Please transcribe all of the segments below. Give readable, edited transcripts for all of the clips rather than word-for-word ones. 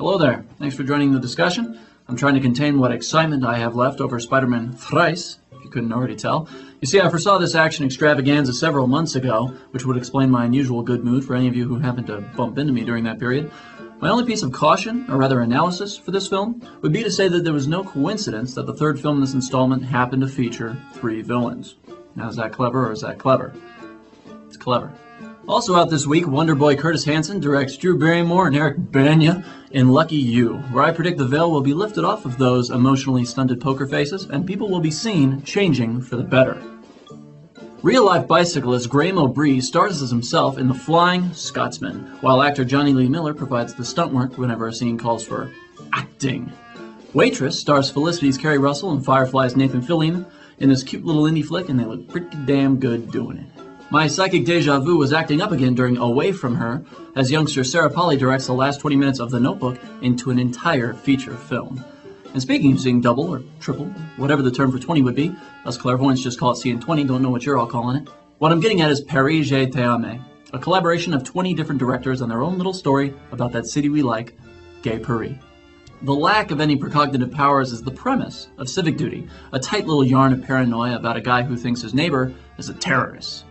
Hello there. Thanks for joining the discussion. I'm trying to contain what excitement I have left over Spider-Man Thrice, if you couldn't already tell. You see, I foresaw this action extravaganza several months ago, which would explain my unusual good mood for any of you who happened to bump into me during that period. My only piece of caution, or rather analysis, for this film would be to say that there was no coincidence that the third film in this installment happened to feature 3 villains. Now, is that clever or is that clever? It's clever. Also out this week, Wonder Boy Curtis Hanson directs Drew Barrymore and Eric Bana in Lucky You, where I predict the veil will be lifted off of those emotionally stunted poker faces, and people will be seen changing for the better. Real-life bicyclist Graeme O'Brien stars as himself in The Flying Scotsman, while actor Johnny Lee Miller provides the stunt work whenever a scene calls for acting. Waitress stars Felicity's Kerry Russell and Firefly's Nathan Fillion in this cute little indie flick, and they look pretty damn good doing it. My psychic deja vu was acting up again during Away From Her, as youngster Sarah Polley directs the last 20 minutes of The Notebook into an entire feature film. And speaking of seeing double or triple, whatever the term for 20 would be, us clairvoyants just call it seeing 20, don't know what you're all calling it. What I'm getting at is Paris Je t'aime, a collaboration of 20 different directors and their own little story about that city we like, Gay Paris. The lack of any precognitive powers is the premise of Civic Duty, a tight little yarn of paranoia about a guy who thinks his neighbor is a terrorist.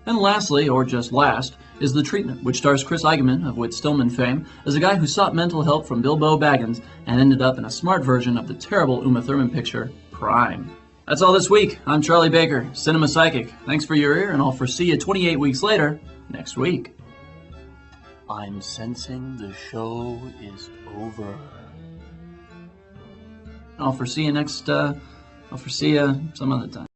And lastly, or just last, is The Treatment, which stars Chris Eigeman of Whit Stillman fame as a guy who sought mental help from Bilbo Baggins and ended up in a smart version of the terrible Uma Thurman picture, Prime. That's all this week. I'm Charlie Baker, Cinema Psychic. Thanks for your ear, and I'll foresee you 28 weeks later, next week. I'm sensing the show is over. I'll foresee you some other time.